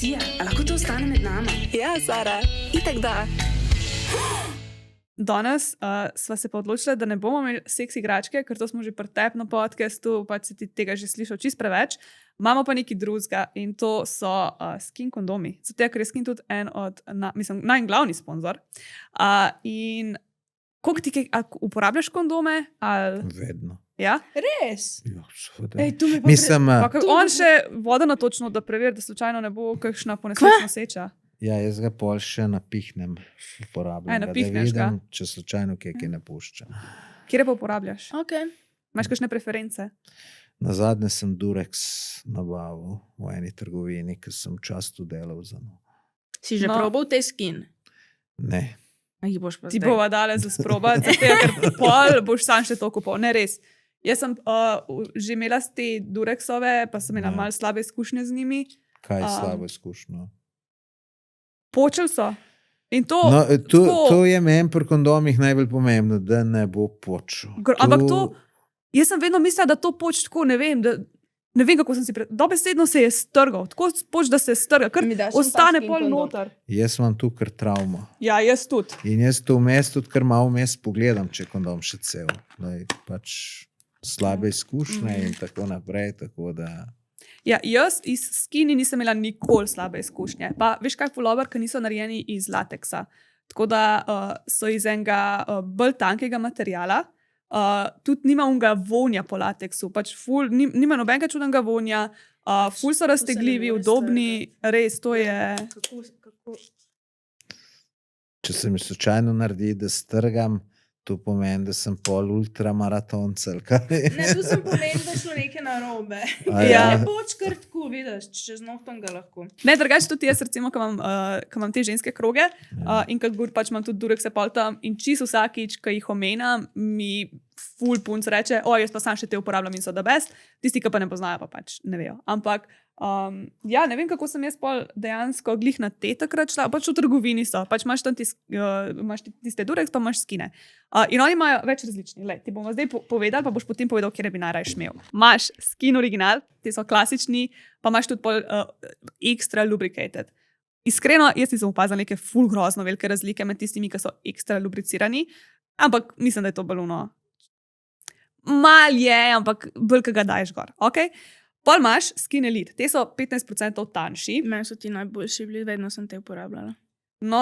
Lucija, a lahko to ostane med nami? Ja, Sara, itak da. Danes sva se pa odločila, da ne bomo imeli seks igračke, ker to smo že pri tebi na podcastu, pa si ti tega že slišal čist preveč. Imamo pa nekaj drugega in to so Skin kondomi. Zato, ker je Skin tudi en od, najglavni sponzor. In koliko ti uporabljaš kondome? Vedno. Ja? Res? Ja, seveda. Ej, tu mi pa Mislim, On še voda na točno, da preveri, da slučajno ne bo kakšna ponesrečna seča. ja, jaz ga pol še napihnem, uporabljam ga, da napihneš ga. vidim, če slučajno kaj ne pušča. Kje pa uporabljaš? Okay. Imaš kakšne preference? Nazadnje sem Durex nabavil v eni trgovini, ker sem často delal za njo. Si že No. probal te skin? Ne, A jih boš pa Ti zdaj? bova dale za sprobati, ker pol boš sam še to kupil. Ne res. Jaz sem že imela te Durexove, pa sem imela Ja. malo slabe izkušnje z njimi. kaj slabo izkušnjo. Počeli so. In to, No, tako- to je meni pri kondomih najbolj pomembno, da ne bo počel. ampak to, jaz sem vedno mislila, da to poč tako, ne vem, kako sem si dobesedno se je strgal, tako poč, da se strga, ker Mi daš en ostane tak pol skin kondom? noter. Jaz imam tu kar travmo. Ja, jaz tudi. In jaz to vmes tudi kar malo vmes pogledam, če je kondom še cel. Daj, pač slabe izkušnje in tako naprej. Tako da, Ja, jaz iz skini nisem imela nikoli slabe izkušnje. Pa veš kaj, pulover, ki niso narejeni iz lateksa. Tako da so iz enega bolj tankega materiala. Tudi nima unga vonja po lateksu, pač nima nobenega čudnega vonja, ful so raztegljivi, more udobni, res to je. Kako? če se mi slučajno naredi, da strgam, to pomeni, da sem pol ultramaratonca. Ne, tu sem pomenil, da šlo nekaj narobe. A ja. Ne boč kar tako, vidiš, če z nohtom ga lahko. Ne, drugače tudi jaz, recimo, ko imam te ženske kroge in kot gor pač imam tudi Durex pol tam in čisto vsakič, ko jih omenjam, mi ful punc reče, jaz pa sam še te uporabljam in so da best, tisti, ki pa ne poznajo, pa pač ne vejo. Ampak ja, ne vem, kako sem jaz pol dejansko glih na te takrat šla, pač v trgovini so, pač imaš tam imaš tiste Durex, pa imaš skine. In oni imajo več različnih. Lej, ti bomo zdaj povedali, pa boš potem povedal, kje bi najraje imel. Imaš skin original, ti so klasični, pa imaš tudi pol extra lubricated. Iskreno, jaz nisem opazila neke ful grozno velike razlike med tistimi, ki so ekstra lubricirani, ampak mislim, da je to baluno. Mal je, ampak bolj, ki ga daješ gor. Okay? Pol imaš Skin Elite, te so 15% tanjši. Meni so ti najboljši bili, vedno sem te uporabljala. No,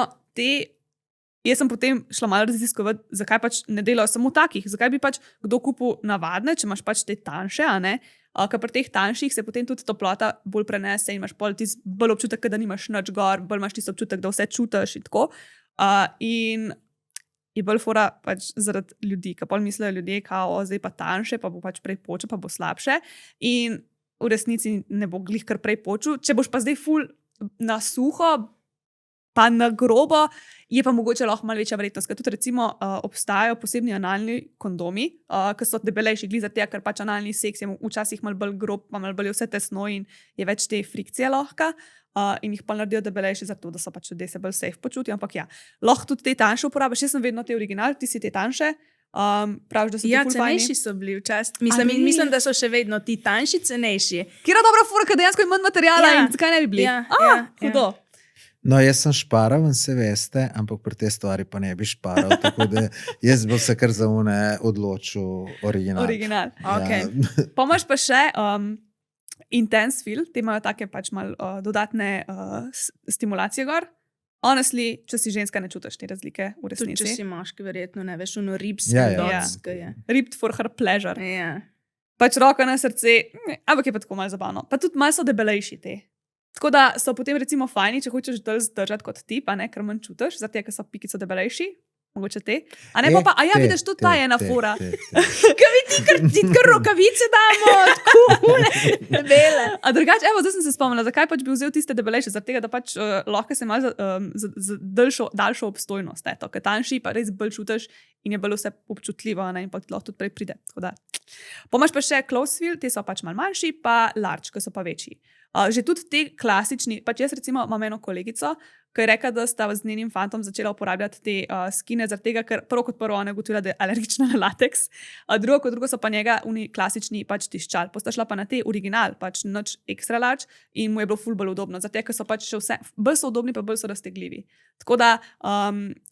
jaz sem potem šla malo raziskovati, zakaj pač ne delajo samo takih, zakaj bi pač kdo kupil navadne, če imaš pač te tanjše, a ne? Ker pri teh tanjših se potem tudi toplota bolj prenese in imaš pol tisti bolj občutek, da nimaš nič gor, bolj imaš tisti občutek, da vse čutiš in tako. In je bolj fora pač zaradi ljudi, ki pol mislijo ljudje, kao zdaj pa tanjše, pa bo pač prej počel, pa bo slabše. In v resnici ne bo glih kar prej počel. Če boš pa zdaj ful na suho, pa na grobo, je pa mogoče lahko malo večja verjetnost. Ker tudi recimo obstajajo posebni analni kondomi, ki so debelejši, glih za tega, ker pač analni seks je včasih malo bolj grob, pa malo bolj vse tesno in je več te frikcije lahko. In jih pa naredijo debelejše, zato da so pač ljudje se bolj safe počutijo. Ampak ja, lahko tudi te tanjše uporabiš. Jaz sem vedno te original, ti si te tanjše. Praviš, da so Ja, ti ful fajni. cenejši so bili včasih. A res? Mislim, da so še vedno ti tanjši, cenejši. Kjera dobra fura, ker dejansko je manj materijala Ja. in zakaj ne bi bili? Ja, Hudo. No, jaz sem šparal, se veste, ampak pri te stvari pa ne bi šparal. Tako da jaz bi se kar za une odločil original. Original. Okej. Ja. Pa imaš pa še Intense Feel, te imajo take pač malo dodatne stimulacije gor. Honestly, če si ženska, ne čutiš te razlike v Tudi če resnici. si moški, verjetno ne veš, ono ribs, Ja, ja, ja. ja. Ripped for her pleasure. Ja. Pač roka na srce, ampak je pa tako malo zabavno. Pa tudi malo so debelejši te. Tako da so potem recimo fajni, če hočeš dol zdržati kot ti, pa ne, ker manj čutiš, zato ker so pikice debelejši. Mogoče te. A ne, pa ja, vidiš, tudi ta je ena fora. Kaj vi ti kar rokavice damo, tako debele. A drugače, evo, zdaj sem se spomnila, zakaj pač bi vzel tiste debelejše, zaradi tega, da pač lahko se malo za daljšo obstojnost, to, ker tanjši pa res bolj čutiš in je bolj vse občutljivo, ne, in pa ti lahko tudi prej pride. Pomaž pa še Close Feel, te so pač malo manjši, pa Large, ki so pa večji. Že tudi te klasični, pač jaz recimo imam eno kolegico, ki je rekla, da sta z njenim fantom začela uporabljati te skine, zaradi tega, ker prvo kot prvo ona je ugotovila, da je alergična na lateks, drugo kot drugo so pa njega oni klasični pač tiščali. Posta šla pa na te original, pač nič extra large in mu je bilo ful bolj udobno, zato ker so pač še vse, bolj so udobni, pa bolj so raztegljivi. Tako da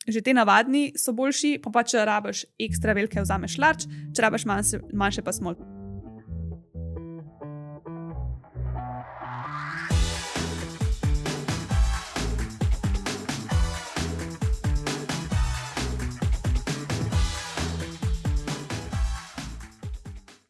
že te navadni so boljši, pa če rabiš ekstra velike, vzameš large, če rabiš manjše pa small.